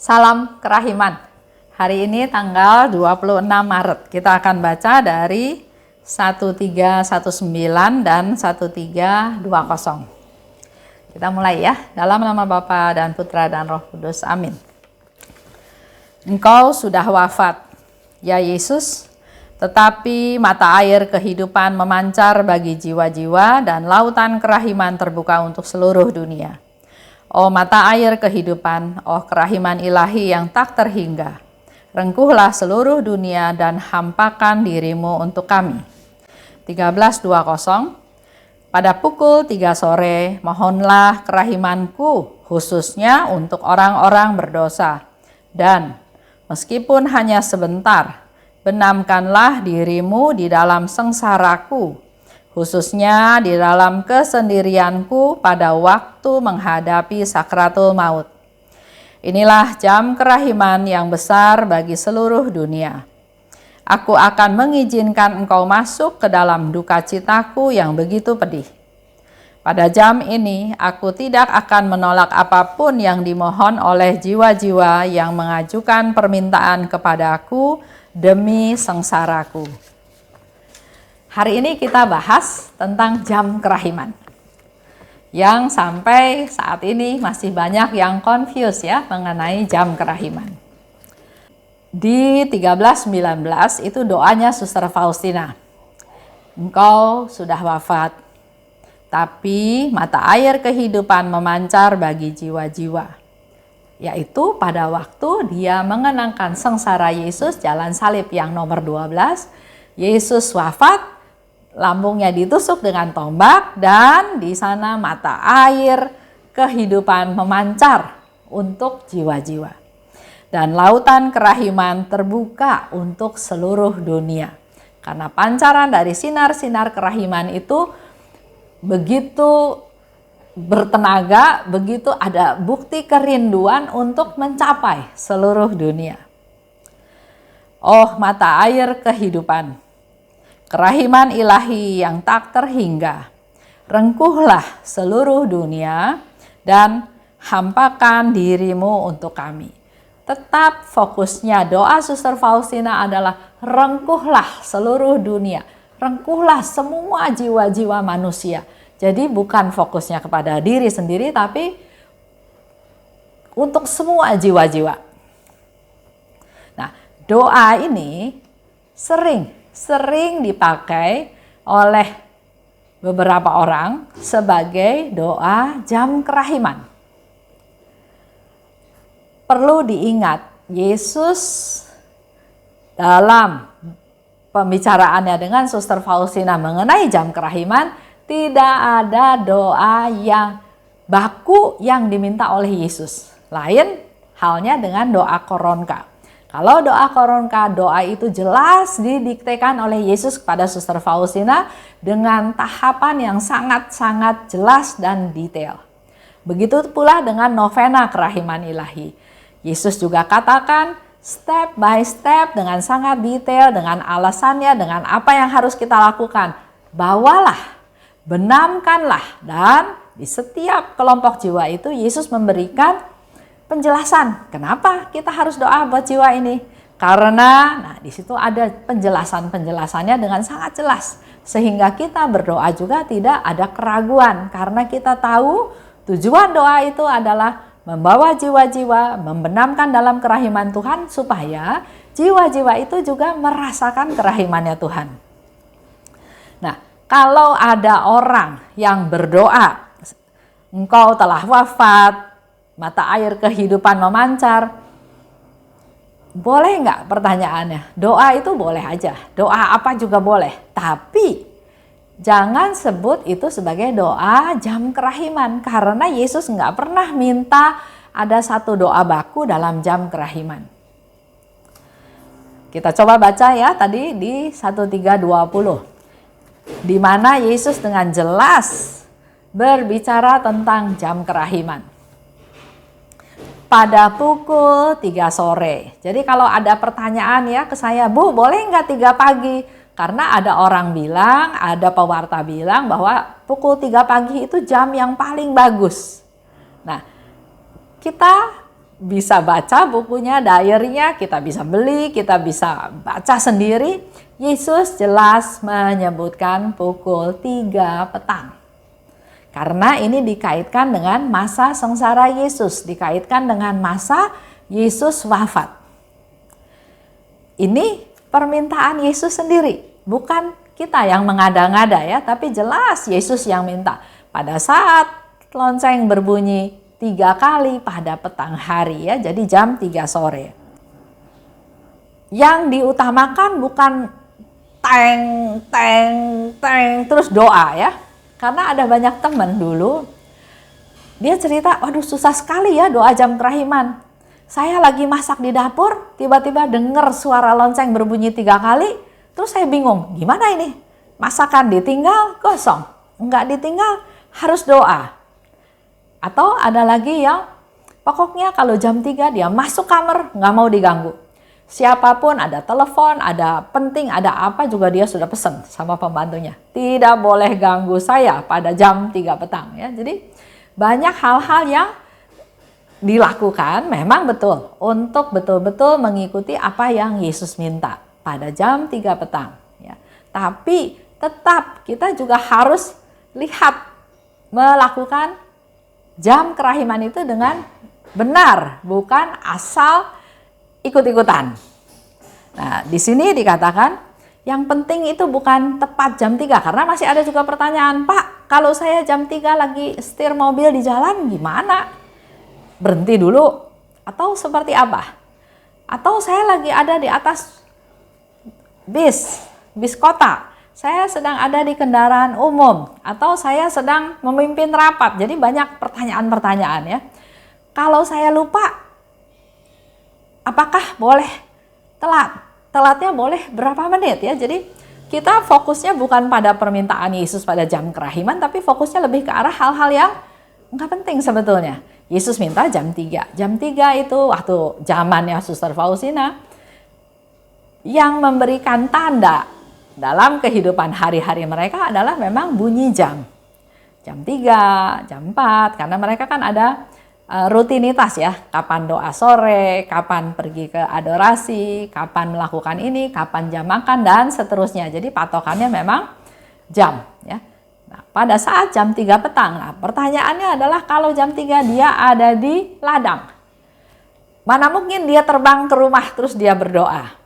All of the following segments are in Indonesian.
Salam kerahiman. Hari ini tanggal 26 Maret. Kita akan baca dari 1319 dan 1320. Kita mulai ya. Dalam nama Bapa dan Putra dan Roh Kudus. Amin. Engkau sudah wafat, ya Yesus, tetapi mata air kehidupan memancar bagi jiwa-jiwa dan lautan kerahiman terbuka untuk seluruh dunia. Oh mata air kehidupan, oh kerahiman ilahi yang tak terhingga, rengkuhlah seluruh dunia dan hampakan dirimu untuk kami. 13:20. Pada pukul 3 sore, mohonlah kerahimanku khususnya untuk orang-orang berdosa. Dan meskipun hanya sebentar, benamkanlah dirimu di dalam sengsaraku, khususnya di dalam kesendirianku pada waktu menghadapi sakratul maut. Inilah jam kerahiman yang besar bagi seluruh dunia. Aku akan mengizinkan engkau masuk ke dalam duka citaku yang begitu pedih. Pada jam ini, aku tidak akan menolak apapun yang dimohon oleh jiwa-jiwa yang mengajukan permintaan kepadaku demi sengsaraku. Hari ini kita bahas tentang jam kerahiman. Yang sampai saat ini masih banyak yang confused ya mengenai jam kerahiman. Di 13:19 itu doanya Suster Faustina. Engkau sudah wafat, tapi mata air kehidupan memancar bagi jiwa-jiwa. Yaitu pada waktu dia mengenangkan sengsara Yesus, jalan salib yang nomor 12, Yesus wafat, lambungnya ditusuk dengan tombak, dan di sana mata air kehidupan memancar untuk jiwa-jiwa. Dan lautan kerahiman terbuka untuk seluruh dunia. Karena pancaran dari sinar-sinar kerahiman itu begitu bertenaga, begitu ada bukti kerinduan untuk mencapai seluruh dunia. Oh mata air kehidupan, kerahiman ilahi yang tak terhingga, rengkuhlah seluruh dunia dan hampakan dirimu untuk kami. Tetap fokusnya doa Suster Faustina adalah rengkuhlah seluruh dunia, rengkuhlah semua jiwa-jiwa manusia. Jadi bukan fokusnya kepada diri sendiri, tapi untuk semua jiwa-jiwa. Nah, doa ini sering dipakai oleh beberapa orang sebagai doa jam kerahiman. Perlu diingat, Yesus dalam pembicaraannya dengan Suster Faustina mengenai jam kerahiman, tidak ada doa yang baku yang diminta oleh Yesus. Lain halnya dengan doa koronka. Kalau doa koronka, doa itu jelas didiktekan oleh Yesus kepada Suster Faustina dengan tahapan yang sangat-sangat jelas dan detail. Begitu pula dengan novena kerahiman ilahi. Yesus juga katakan step by step dengan sangat detail, dengan alasannya, dengan apa yang harus kita lakukan. Bawalah, benamkanlah, dan di setiap kelompok jiwa itu Yesus memberikan penjelasan kenapa kita harus doa buat jiwa ini. Karena di situ ada penjelasannya dengan sangat jelas, sehingga kita berdoa juga tidak ada keraguan, karena kita tahu tujuan doa itu adalah membawa jiwa-jiwa, membenamkan dalam kerahiman Tuhan, supaya jiwa-jiwa itu juga merasakan kerahimannya Tuhan. Nah, kalau ada orang yang berdoa, engkau telah wafat, mata air kehidupan memancar, boleh nggak pertanyaannya? Doa itu boleh aja, doa apa juga boleh, tapi jangan sebut itu sebagai doa jam kerahiman, karena Yesus nggak pernah minta ada satu doa baku dalam jam kerahiman. Kita coba baca ya tadi di 13:20, di mana Yesus dengan jelas berbicara tentang jam kerahiman. Pada pukul 3 sore. Jadi kalau ada pertanyaan ya ke saya, Bu boleh nggak 3 pagi? Karena ada orang bilang, ada pewarta bilang bahwa pukul 3 pagi itu jam yang paling bagus. Nah, kita bisa baca bukunya, diary-nya, kita bisa beli, kita bisa baca sendiri. Yesus jelas menyebutkan pukul 3 petang. Karena ini dikaitkan dengan masa sengsara Yesus, dikaitkan dengan masa Yesus wafat. Ini permintaan Yesus sendiri, bukan kita yang mengada-ngada ya, tapi jelas Yesus yang minta. Pada saat lonceng berbunyi 3 kali pada petang hari ya, jadi jam 3 sore. Yang diutamakan bukan teng, teng, teng, terus doa ya. Karena ada banyak teman dulu, dia cerita, waduh susah sekali ya doa jam kerahiman. Saya lagi masak di dapur, tiba-tiba dengar suara lonceng berbunyi 3 kali, terus saya bingung, gimana ini? Masakan ditinggal, kosong. Enggak ditinggal, harus doa. Atau ada lagi yang pokoknya kalau jam 3 dia masuk kamar, nggak mau diganggu. Siapapun, ada telepon, ada penting, ada apa juga dia sudah pesan sama pembantunya. Tidak boleh ganggu saya pada jam 3 petang. Ya. Jadi banyak hal-hal yang dilakukan memang betul untuk betul-betul mengikuti apa yang Yesus minta pada jam 3 petang. Ya. Tapi tetap kita juga harus lihat melakukan jam kerahiman itu dengan benar, bukan asal ikut-ikutan. Nah, di sini dikatakan yang penting itu bukan tepat jam 3, karena masih ada juga pertanyaan, Pak, kalau saya jam 3 lagi setir mobil di jalan gimana? Berhenti dulu atau seperti apa? Atau saya lagi ada di atas bis kota. Saya sedang ada di kendaraan umum atau saya sedang memimpin rapat. Jadi banyak pertanyaan-pertanyaan ya. Kalau saya lupa, apakah boleh telat? Telatnya boleh berapa menit ya. Jadi kita fokusnya bukan pada permintaan Yesus pada jam kerahiman, tapi fokusnya lebih ke arah hal-hal yang nggak penting sebetulnya. Yesus minta jam 3. Jam 3 itu waktu zamannya Suster Faustina yang memberikan tanda dalam kehidupan hari-hari mereka adalah memang bunyi jam. Jam 3, jam 4, karena mereka kan ada rutinitas ya. Kapan doa sore, kapan pergi ke adorasi, kapan melakukan ini, kapan jam makan, dan seterusnya. Jadi patokannya memang jam ya. Nah, pada saat jam 3 petang, nah pertanyaannya adalah kalau jam 3 dia ada di ladang. Mana mungkin dia terbang ke rumah terus dia berdoa.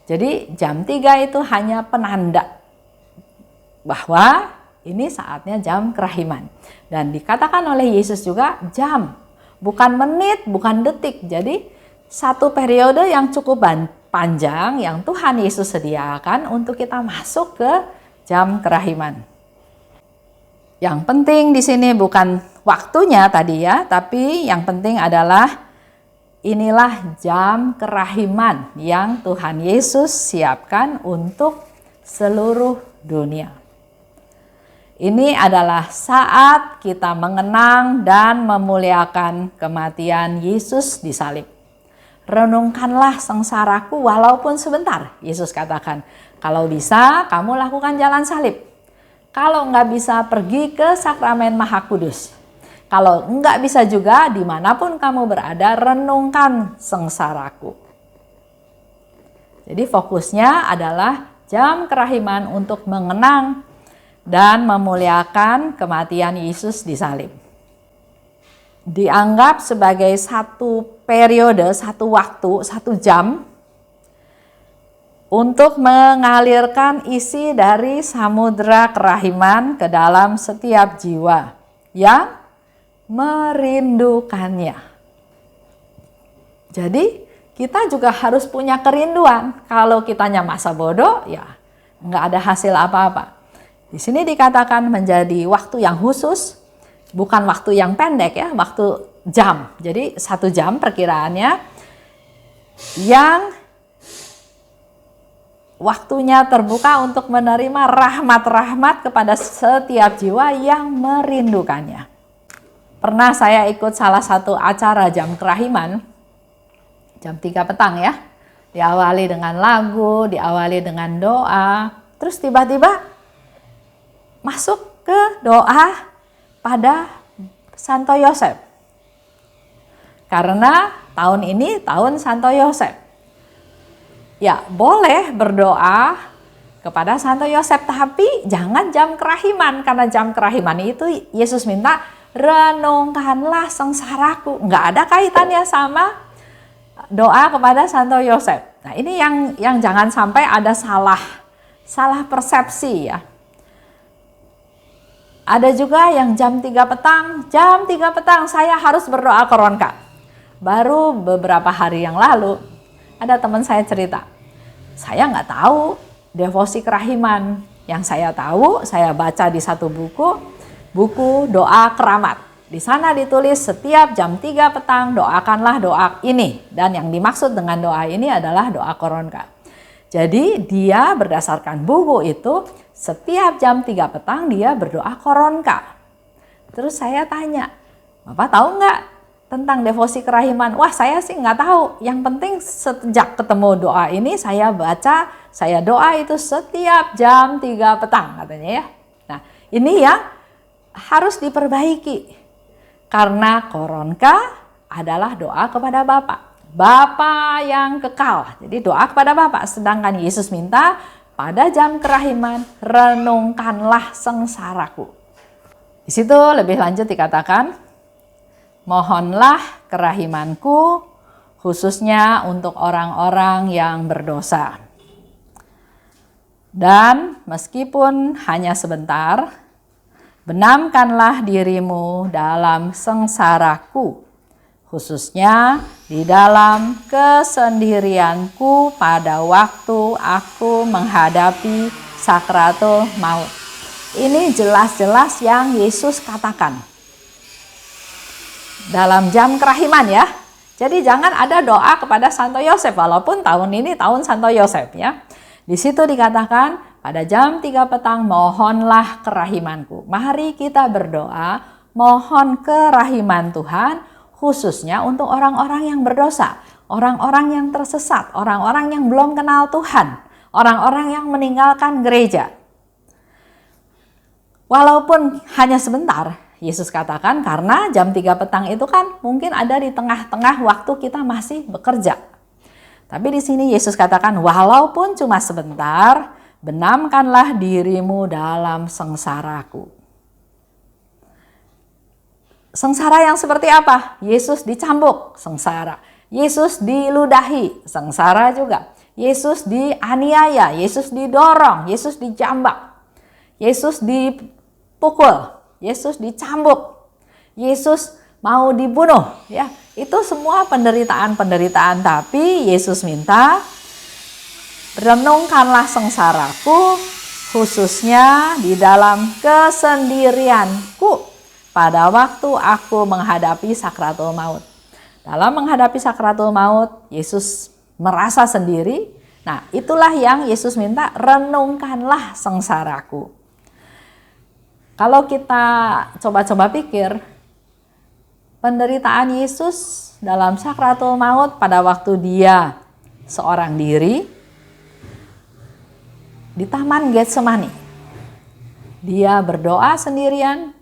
Jadi jam 3 itu hanya penanda bahwa ini saatnya jam kerahiman. Dan dikatakan oleh Yesus juga jam, bukan menit, bukan detik. Jadi satu periode yang cukup panjang yang Tuhan Yesus sediakan untuk kita masuk ke jam kerahiman. Yang penting di sini bukan waktunya tadi ya, tapi yang penting adalah inilah jam kerahiman yang Tuhan Yesus siapkan untuk seluruh dunia. Ini adalah saat kita mengenang dan memuliakan kematian Yesus di salib. Renungkanlah sengsaraku walaupun sebentar, Yesus katakan. Kalau bisa, kamu lakukan jalan salib. Kalau nggak bisa, pergi ke Sakramen Maha Kudus. Kalau enggak bisa juga, dimanapun kamu berada, renungkan sengsaraku. Jadi fokusnya adalah jam kerahiman untuk mengenang dan memuliakan kematian Yesus di salib. Dianggap sebagai satu periode, satu waktu, 1 jam untuk mengalirkan isi dari samudera kerahiman ke dalam setiap jiwa yang merindukannya. Jadi kita juga harus punya kerinduan. Kalau kitanya masa bodoh, ya nggak ada hasil apa-apa. Di sini dikatakan menjadi waktu yang khusus, bukan waktu yang pendek ya, waktu jam. Jadi 1 jam perkiraannya yang waktunya terbuka untuk menerima rahmat-rahmat kepada setiap jiwa yang merindukannya. Pernah saya ikut salah satu acara jam kerahiman, jam 3 petang ya. Diawali dengan lagu, diawali dengan doa. Terus tiba-tiba masuk ke doa pada Santo Yosef. Karena tahun ini tahun Santo Yosef. Ya, boleh berdoa kepada Santo Yosef, tapi jangan jam kerahiman, karena jam kerahiman itu Yesus minta renungkanlah sengsaraku. Nggak ada kaitannya sama doa kepada Santo Yosef. Nah, ini yang jangan sampai ada salah persepsi ya. Ada juga yang jam 3 petang saya harus berdoa koronka. Baru beberapa hari yang lalu ada teman saya cerita, saya nggak tahu devosi kerahiman. Yang saya tahu, saya baca di satu buku doa keramat. Di sana ditulis setiap jam 3 petang doakanlah doa ini. Dan yang dimaksud dengan doa ini adalah doa koronka. Jadi dia berdasarkan buku itu setiap jam 3 petang dia berdoa koronka. Terus saya tanya, Bapak tahu nggak tentang devosi kerahiman? Wah, saya sih nggak tahu. Yang penting sejak ketemu doa ini saya baca, saya doa itu setiap jam 3 petang katanya ya. Nah, ini yang harus diperbaiki. Karena koronka adalah doa kepada Bapa yang kekal. Jadi doa kepada Bapa. Sedangkan Yesus minta pada jam kerahiman renungkanlah sengsaraku. Di situ lebih lanjut dikatakan, mohonlah kerahimanku khususnya untuk orang-orang yang berdosa. Dan meskipun hanya sebentar, benamkanlah dirimu dalam sengsaraku, khususnya di dalam kesendirianku pada waktu aku menghadapi sakratul maut. Ini jelas-jelas yang Yesus katakan dalam jam kerahiman ya. Jadi jangan ada doa kepada Santo Yosef, walaupun tahun ini tahun Santo Yosef ya. Di situ dikatakan pada jam 3 petang mohonlah kerahimanku. Mari kita berdoa mohon kerahiman Tuhan khususnya untuk orang-orang yang berdosa, orang-orang yang tersesat, orang-orang yang belum kenal Tuhan, orang-orang yang meninggalkan gereja. Walaupun hanya sebentar, Yesus katakan karena jam 3 petang itu kan mungkin ada di tengah-tengah waktu kita masih bekerja. Tapi di sini Yesus katakan walaupun cuma sebentar, benamkanlah dirimu dalam sengsaraku. Sengsara yang seperti apa? Yesus dicambuk, sengsara. Yesus diludahi, sengsara juga. Yesus dianiaya, Yesus didorong, Yesus dijambak. Yesus dipukul, Yesus dicambuk, Yesus mau dibunuh ya. Itu semua penderitaan-penderitaan, tapi Yesus minta renungkanlah sengsaraku khususnya di dalam kesendirianku pada waktu aku menghadapi sakratul maut. Dalam menghadapi sakratul maut, Yesus merasa sendiri. Nah, itulah yang Yesus minta, renungkanlah sengsaraku. Kalau kita coba-coba pikir, penderitaan Yesus dalam sakratul maut pada waktu dia seorang diri di Taman Getsemani. Dia berdoa sendirian.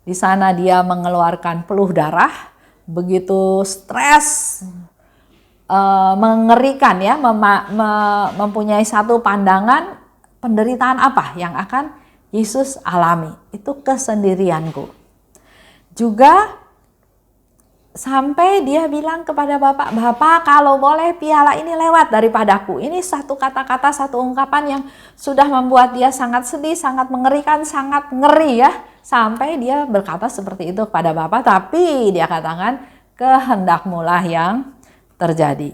Di sana dia mengeluarkan peluh darah, begitu stres, mengerikan ya, mempunyai satu pandangan penderitaan apa yang akan Yesus alami. Itu kesendirianku. Juga sampai dia bilang kepada Bapak, Bapak kalau boleh piala ini lewat daripadaku. Ini satu kata-kata, satu ungkapan yang sudah membuat dia sangat sedih, sangat mengerikan, sangat ngeri ya. Sampai dia berkata seperti itu kepada Bapak, tapi dia katakan kehendakmulah yang terjadi.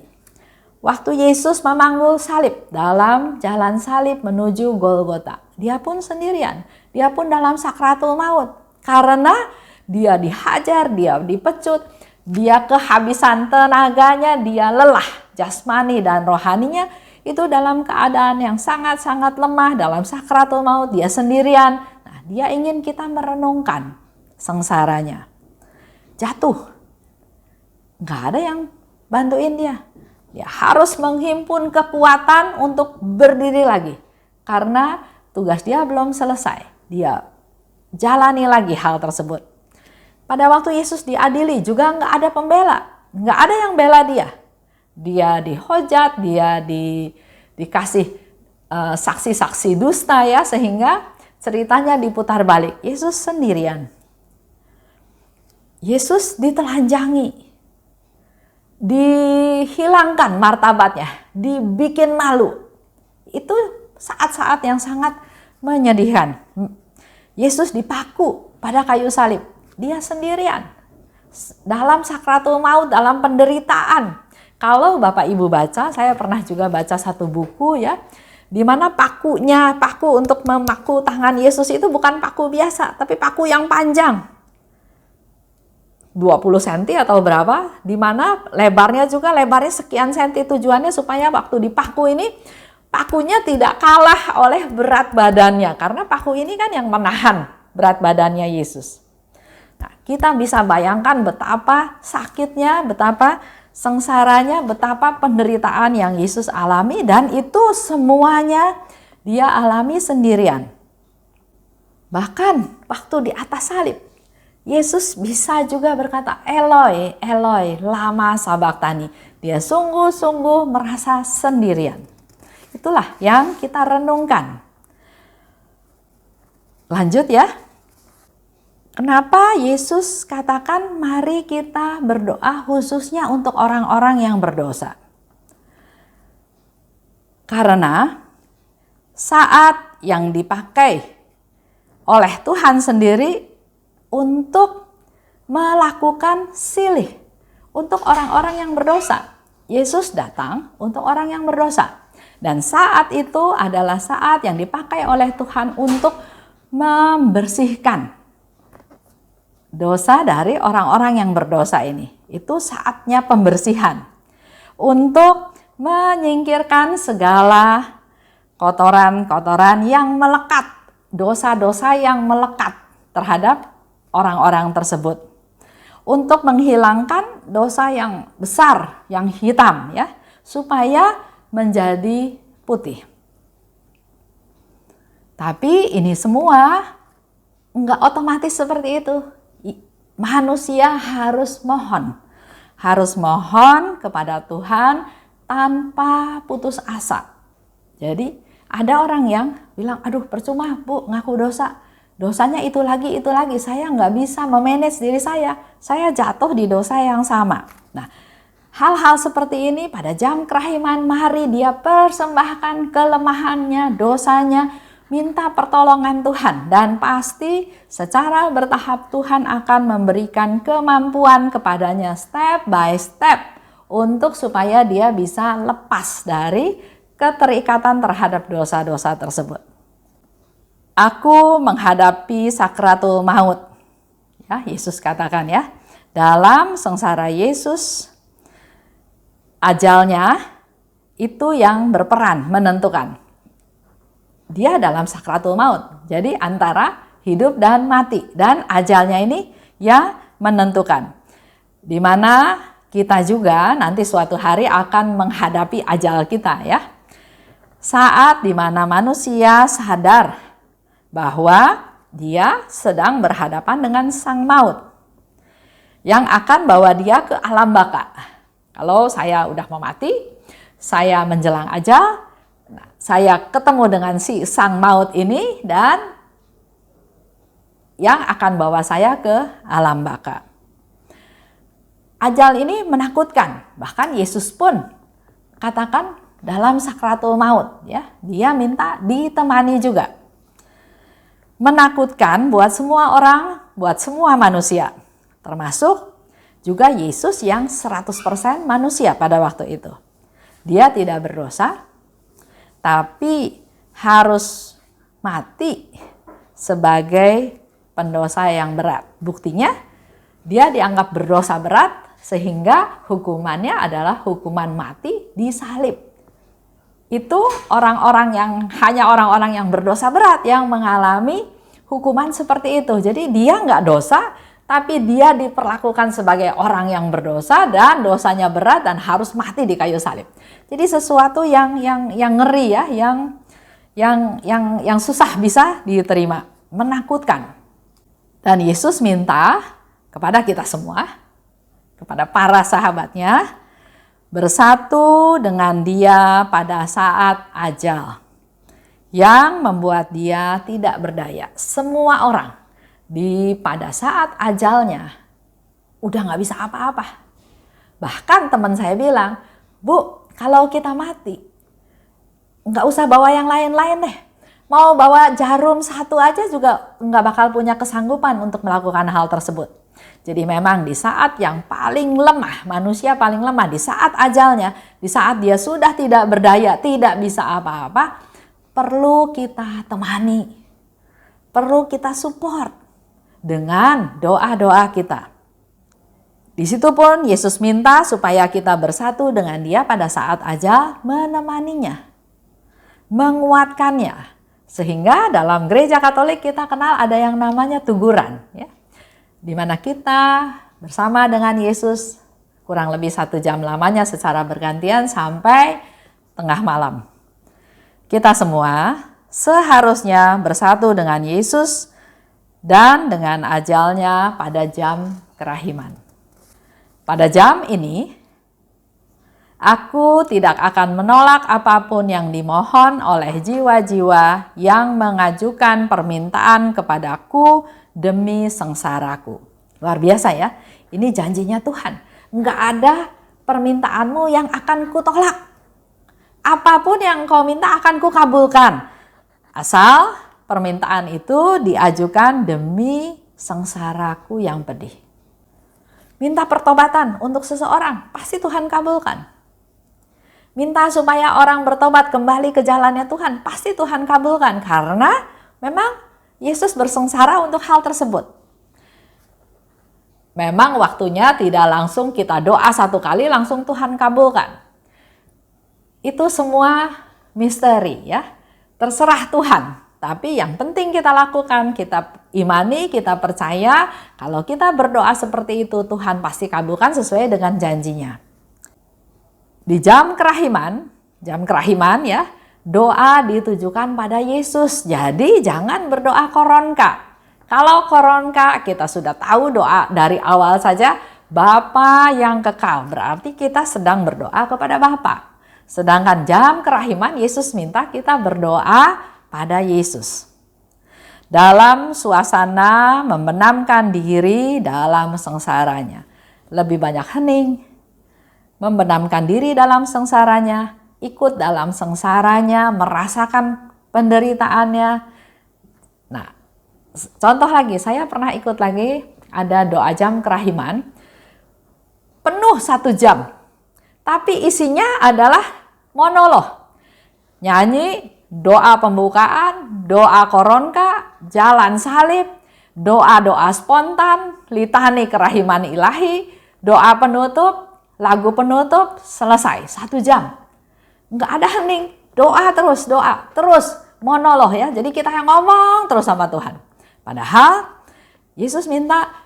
Waktu Yesus memanggul salib dalam jalan salib menuju Golgota, dia pun sendirian, dia pun dalam sakratul maut. Karena dia dihajar, dia dipecut, dia kehabisan tenaganya, dia lelah jasmani dan rohaninya, itu dalam keadaan yang sangat-sangat lemah, dalam sakratul maut, dia sendirian. Nah, dia ingin kita merenungkan sengsaranya. Jatuh, nggak ada yang bantuin dia. Dia harus menghimpun kekuatan untuk berdiri lagi. Karena tugas dia belum selesai. Dia jalani lagi hal tersebut. Pada waktu Yesus diadili juga nggak ada pembela, nggak ada yang bela dia. Dia dihujat, dia dikasih saksi-saksi dusta ya, sehingga ceritanya diputar balik. Yesus sendirian. Yesus ditelanjangi, dihilangkan martabatnya, dibikin malu. Itu saat-saat yang sangat menyedihkan. Yesus dipaku pada kayu salib. Dia sendirian. Dalam sakratul maut, dalam penderitaan. Kalau Bapak Ibu baca, saya pernah juga baca satu buku ya, di mana paku untuk memaku tangan Yesus itu bukan paku biasa, tapi paku yang panjang. 20 cm atau berapa, di mana lebarnya sekian senti, tujuannya supaya waktu dipaku ini, pakunya tidak kalah oleh berat badannya, karena paku ini kan yang menahan berat badannya Yesus. Nah, kita bisa bayangkan betapa sakitnya, betapa sengsaranya, betapa penderitaan yang Yesus alami, dan itu semuanya dia alami sendirian. Bahkan waktu di atas salib, Yesus bisa juga berkata, Eloi, Eloi, lama sabachthani. Dia sungguh-sungguh merasa sendirian. Itulah yang kita renungkan. Lanjut ya. Kenapa Yesus katakan mari kita berdoa khususnya untuk orang-orang yang berdosa? Karena saat yang dipakai oleh Tuhan sendiri untuk melakukan silih untuk orang-orang yang berdosa. Yesus datang untuk orang yang berdosa. Dan saat itu adalah saat yang dipakai oleh Tuhan untuk membersihkan dosa dari orang-orang yang berdosa ini. Itu saatnya pembersihan. Untuk menyingkirkan segala kotoran-kotoran yang melekat. Dosa-dosa yang melekat terhadap orang-orang tersebut. Untuk menghilangkan dosa yang besar, yang hitam ya, supaya menjadi putih. Tapi ini semua enggak otomatis seperti itu. Manusia harus mohon kepada Tuhan tanpa putus asa. Jadi ada orang yang bilang, aduh percuma Bu ngaku dosa, dosanya itu lagi, saya nggak bisa memanage diri saya jatuh di dosa yang sama. Nah, hal-hal seperti ini pada jam kerahiman, mari dia persembahkan kelemahannya, dosanya, minta pertolongan Tuhan, dan pasti secara bertahap Tuhan akan memberikan kemampuan kepadanya step by step untuk supaya dia bisa lepas dari keterikatan terhadap dosa-dosa tersebut. Aku menghadapi sakratul maut. Ya, Yesus katakan ya, dalam sengsara Yesus ajalnya itu yang berperan menentukan. Dia dalam sakratul maut. Jadi antara hidup dan mati. Dan ajalnya ini yang menentukan. Di mana kita juga nanti suatu hari akan menghadapi ajal kita ya. Saat di mana manusia sadar bahwa dia sedang berhadapan dengan sang maut. Yang akan bawa dia ke alam baka. Kalau saya udah mau mati, saya menjelang ajal, saya ketemu dengan si sang maut ini dan yang akan bawa saya ke alam baka. Ajal ini menakutkan. Bahkan Yesus pun katakan dalam sakratul maut ya, dia minta ditemani juga. Menakutkan buat semua orang, buat semua manusia. Termasuk juga Yesus yang 100% manusia pada waktu itu. Dia tidak berdosa, tapi harus mati sebagai pendosa yang berat. Buktinya dia dianggap berdosa berat sehingga hukumannya adalah hukuman mati disalib. Itu hanya orang-orang yang berdosa berat yang mengalami hukuman seperti itu. Jadi dia nggak dosa, tapi dia diperlakukan sebagai orang yang berdosa dan dosanya berat dan harus mati di kayu salib. Jadi sesuatu yang ngeri ya, yang susah bisa diterima, menakutkan. Dan Yesus minta kepada kita semua, kepada para sahabatnya, bersatu dengan dia pada saat ajal yang membuat dia tidak berdaya. Semua orang pada saat ajalnya udah nggak bisa apa-apa. Bahkan teman saya bilang, "Bu, kalau kita mati, nggak usah bawa yang lain-lain deh. Mau bawa jarum satu aja juga nggak bakal punya kesanggupan untuk melakukan hal tersebut." Jadi memang di saat yang paling lemah, manusia paling lemah, di saat ajalnya, di saat dia sudah tidak berdaya, tidak bisa apa-apa, perlu kita temani, perlu kita support dengan doa-doa kita. Di situ pun Yesus minta supaya kita bersatu dengan dia pada saat ajal, menemaninya, menguatkannya. Sehingga dalam gereja Katolik kita kenal ada yang namanya tuguran, ya, di mana kita bersama dengan Yesus kurang lebih 1 jam lamanya secara bergantian sampai tengah malam. Kita semua seharusnya bersatu dengan Yesus dan dengan ajalnya pada jam kerahiman. Pada jam ini, aku tidak akan menolak apapun yang dimohon oleh jiwa-jiwa yang mengajukan permintaan kepadaku demi sengsaraku. Luar biasa ya, ini janjinya Tuhan. Enggak ada permintaanmu yang akan kutolak. Apapun yang kau minta akan kukabulkan. Asal permintaan itu diajukan demi sengsaraku yang pedih. Minta pertobatan untuk seseorang, pasti Tuhan kabulkan. Minta supaya orang bertobat kembali ke jalannya Tuhan, pasti Tuhan kabulkan. Karena memang Yesus bersengsara untuk hal tersebut. Memang waktunya tidak langsung kita doa 1 kali langsung Tuhan kabulkan. Itu semua misteri ya, terserah Tuhan. Tapi yang penting kita lakukan, kita imani, kita percaya kalau kita berdoa seperti itu Tuhan pasti kabulkan sesuai dengan janjinya. Di jam kerahiman ya, doa ditujukan pada Yesus. Jadi jangan berdoa koronka. Kalau koronka kita sudah tahu doa dari awal saja, Bapa yang kekal, berarti kita sedang berdoa kepada Bapa. Sedangkan jam kerahiman Yesus minta kita berdoa pada Yesus. Dalam suasana membenamkan diri dalam sengsaranya. Lebih banyak hening, membenamkan diri dalam sengsaranya, ikut dalam sengsaranya, merasakan penderitaannya. Nah, contoh lagi, saya pernah ikut lagi ada doa jam kerahiman, penuh 1 jam. Tapi isinya adalah monolog. Nyanyi, doa pembukaan, doa koronka, jalan salib, doa-doa spontan, litani kerahiman ilahi, doa penutup, lagu penutup, selesai 1 jam. Nggak ada hening, doa terus, monolog ya. Jadi kita yang ngomong terus sama Tuhan. Padahal Yesus minta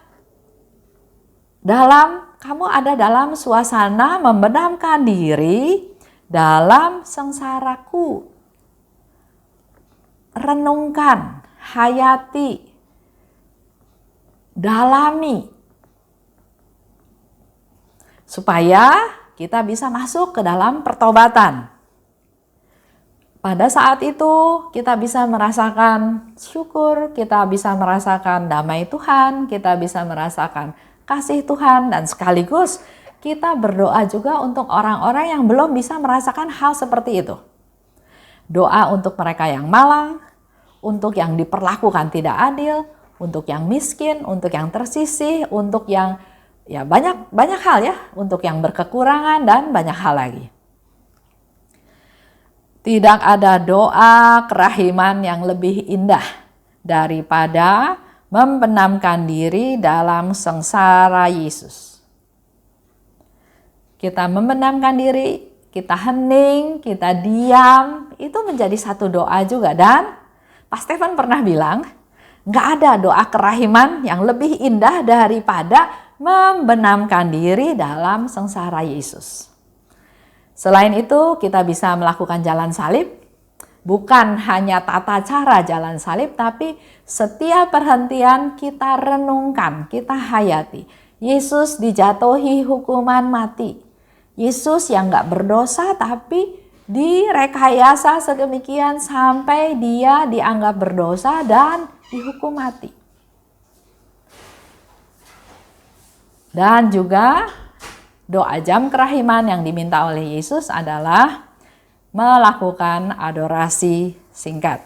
kamu ada dalam suasana membenamkan diri dalam sengsaraku. Renungkan, hayati, dalami. Supaya kita bisa masuk ke dalam pertobatan. Pada saat itu kita bisa merasakan syukur, kita bisa merasakan damai Tuhan, kita bisa merasakan kasih Tuhan, dan sekaligus kita berdoa juga untuk orang-orang yang belum bisa merasakan hal seperti itu. Doa untuk mereka yang malang, untuk yang diperlakukan tidak adil, untuk yang miskin, untuk yang tersisih, untuk yang ya banyak hal ya, untuk yang berkekurangan dan banyak hal lagi. Tidak ada doa kerahiman yang lebih indah daripada membenamkan diri dalam sengsara Yesus. Kita membenamkan diri, kita hening, kita diam, itu menjadi satu doa juga. Dan Pak Stephen pernah bilang, nggak ada doa kerahiman yang lebih indah daripada membenamkan diri dalam sengsara Yesus. Selain itu, kita bisa melakukan jalan salib bukan hanya tata cara jalan salib, tapi setiap perhentian kita renungkan, kita hayati. Yesus dijatuhi hukuman mati. Yesus yang gak berdosa tapi direkayasa sedemikian sampai dia dianggap berdosa dan dihukum mati. Dan juga doa jam kerahiman yang diminta oleh Yesus adalah melakukan adorasi singkat.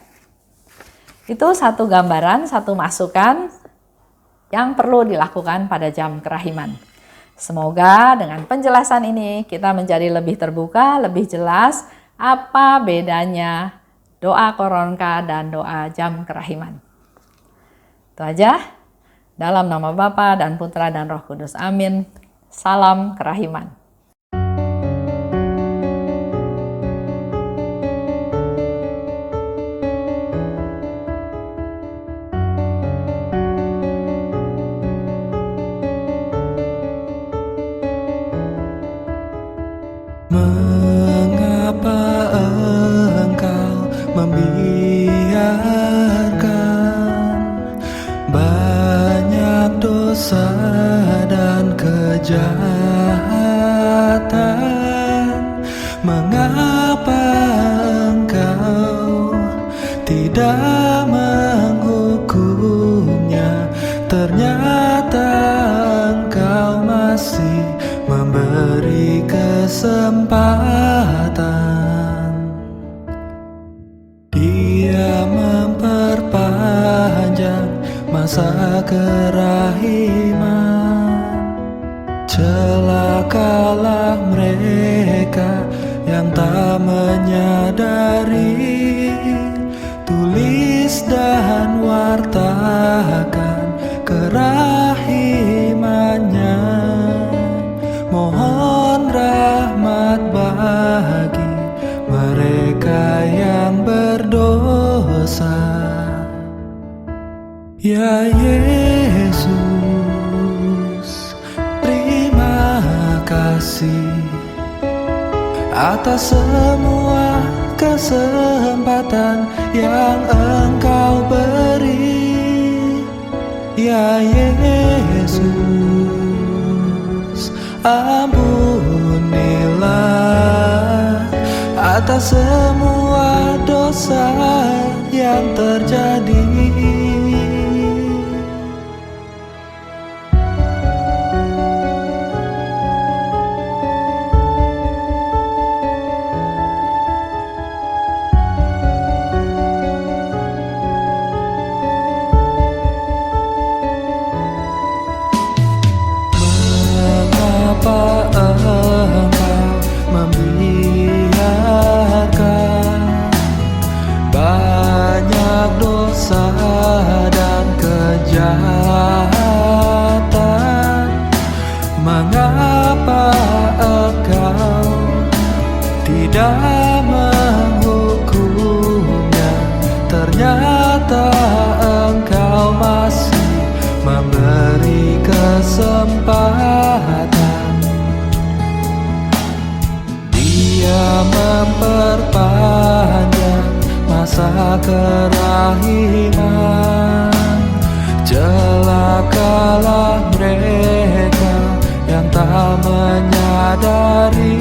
Itu satu gambaran, satu masukan yang perlu dilakukan pada jam kerahiman. Semoga dengan penjelasan ini kita menjadi lebih terbuka, lebih jelas apa bedanya doa koronka dan doa jam kerahiman. Itu aja. Dalam nama Bapa dan Putra dan Roh Kudus. Amin. Salam kerahiman. Mengapa engkau membiarkan banyak dosa dan kejahatan? Mengapa engkau tidak menghukumnya? Ternyata engkau masih memberi kesempatan. Dia memperpanjang masa kerahiman. Celakalah mereka yang tak menyadari. Tulis dan wartakan kerahimannya. Mohon rahmat bagi mereka yang berdosa. Ya Yesus, terima kasih atas semua kesempatan yang Engkau beri. Ya Yesus, ampunilah atas semua dosa yang terjadi. Mengapa engkau membiarkan banyak dosa dan kejahatan? Mengapa engkau tidak menghukumnya? Ternyata engkau masih memberi kesempatan. Dia memperpanjang masa kerahiman. Celakalah mereka yang tak menyadari.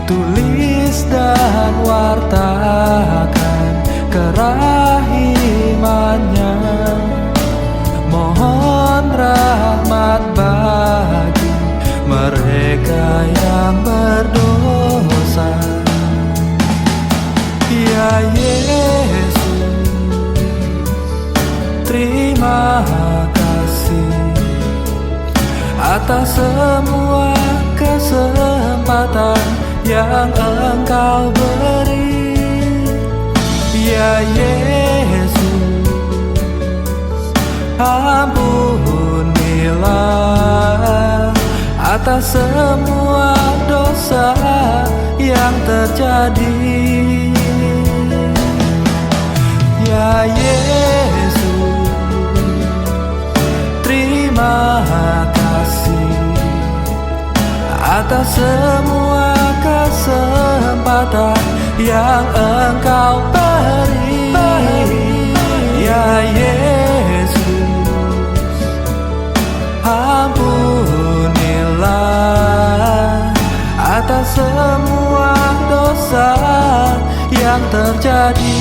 Tulis dan wartakan kerahimannya. Mohon rahmat bagi mereka yang berdosa. Ya Yesus, terima kasih atas semua kesempatan yang Engkau beri. Ya Yesus, ampunilah atas semua dosa yang terjadi. Ya Yesus, terima kasih atas semua kesempatan yang Engkau beri. Ya Yesus, ampunilah atas semua dosa yang terjadi.